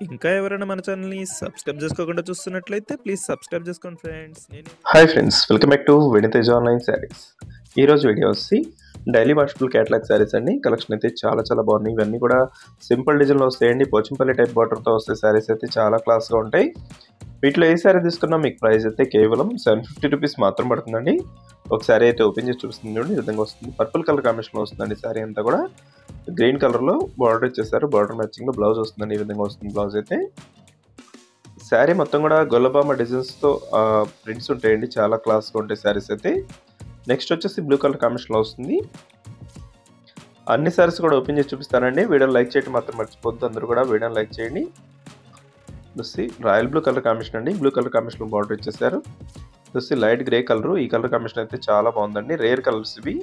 ఇంకా ఎవరైనా మన ఛానల్‌ని సబ్స్క్రైబ్ చేసుకోకుండా చూస్తున్నట్లయితే ప్లీజ్ సబ్స్క్రైబ్ చేసుకోండి friends. Hi friends, welcome back to Vinitej online sarees. ఈరోజు వీడియో వచ్చి డైలీ వాషబుల్ క్యాటలాగ్ శారీస్ అండి. కలెక్షన్ అయితే చాలా బాగున్నాయి. ఇవన్నీ కూడా సింపుల్ డిజైన్లో వస్తాయండి. పోచంపల్లి టైప్ బార్డర్తో వస్తే శారీస్ అయితే చాలా క్లాస్గా ఉంటాయి. వీటిలో ఏ శారీ తీసుకున్నా మీకు ప్రైస్ అయితే కేవలం 750 రూపీస్ మాత్రం పడుతుందండి. ఒక శారీ అయితే ఓపెన్ చేసి చూపిస్తుంది చూడండి, ఈ విధంగా వస్తుంది. పర్పుల్ కలర్ కాంబినేషన్లో వస్తుందండి. శారీ అంతా కూడా గ్రీన్ కలర్లో బార్డర్ ఇచ్చేసారు. బార్డర్ మ్యాచింగ్లో బ్లౌజ్ వస్తుందండి. ఈ విధంగా వస్తుంది బ్లౌజ్ అయితే. శారీ మొత్తం కూడా గొల్లబామ డిజైన్స్తో ప్రింట్స్ ఉంటాయండి. చాలా క్లాస్గా ఉంటాయి శారీస్ అయితే. నెక్స్ట్ వచ్చేసి బ్లూ కలర్ కాంబినేషన్లో వస్తుంది. అన్ని శారీస్ కూడా ఓపెన్ చేసి చూపిస్తానండి. వీడియోని లైక్ చేయడం మాత్రం మర్చిపోద్దు. అందరూ కూడా వీడియోని లైక్ చేయండి. చూసి రాయల్ బ్లూ కలర్ కాంబినేషన్ అండి. బ్లూ కలర్ కాంబినేషన్ బార్డర్ ఇచ్చేసారు. చూసి లైట్ గ్రే కలర్. ఈ కలర్ కాంబినేషన్ అయితే చాలా బాగుందండి. రేర్ కలర్స్ ఇవి.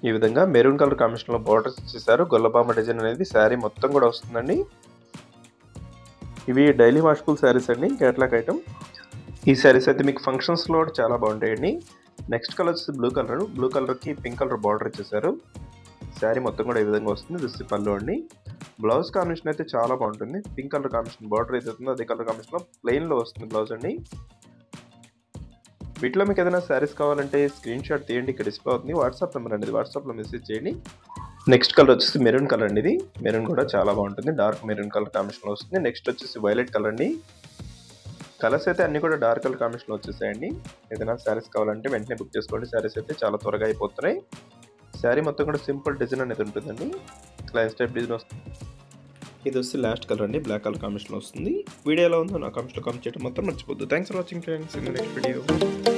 ఈ విధంగా మెరూన్ కలర్ కాంబినేషన్లో బార్డర్స్ ఇచ్చేసారు. గొల్లబామ డిజైన్ అనేది శారీ మొత్తం కూడా వస్తుందండి. ఇవి డైలీ వాషబుల్ శారీస్ అండి, కేటలాగ్ ఐటమ్. ఈ శారీస్ అయితే మీకు ఫంక్షన్స్లో కూడా చాలా బాగుంటాయండి. నెక్స్ట్ కలర్ వచ్చి బ్లూ కలర్. బ్లూ కలర్కి పింక్ కలర్ బార్డర్ ఇచ్చేసారు. శారీ మొత్తం కూడా ఈ విధంగా వస్తుంది. దిస్ పళ్ళు అండి. బ్లౌజ్ కాంబినేషన్ అయితే చాలా బాగుంటుంది. పింక్ కలర్ కాంబినేషన్ బార్డర్ అయితే అవుతుందో అదే కలర్ కాంబినేషన్లో ప్లెయిన్లో వస్తుంది బ్లౌజ్ అండి. వీటిలో మీకు ఏదైనా శారీస్ కావాలంటే స్క్రీన్ షాట్ తీయండి. ఇక్కడ డిస్ప్లే అవుతుంది వాట్సాప్ నెంబర్ అనేది. వాట్సాప్లో మెసేజ్ చేయండి. నెక్స్ట్ కలర్ వచ్చేసి మెరూన్ కలర్ అండి. ఇది మెరూన్ కూడా చాలా బాగుంటుంది. డార్క్ మెరూన్ కలర్ కాంబినేషన్లో వస్తుంది. నెక్స్ట్ వచ్చేసి వైలెట్ కలర్ అండి. కలర్స్ అయితే అన్ని కూడా డార్క్ కలర్ కాంబినేషన్లో వచ్చేసాయండి. ఏదైనా శారీస్ కావాలంటే వెంటనే బుక్ చేసుకోండి. శారీస్ అయితే చాలా త్వరగా అయిపోతున్నాయి. శారీ మొత్తం కూడా సింపుల్ డిజైన్ అనేది ఉంటుందండి. లైన్స్ టైప్ డిజైన్ వస్తుంది. ఇది వచ్చి లాస్ట్ కలర్ అండి. బ్లాక్ కలర్ కాంబినేషన్లో వస్తుంది. వీడియో ఎలా ఉందో నా కామెంట్స్లో కామెంట్ చేయడం మాత్రం మర్చిపోద్దు. Thanks for watching friends. In the next video.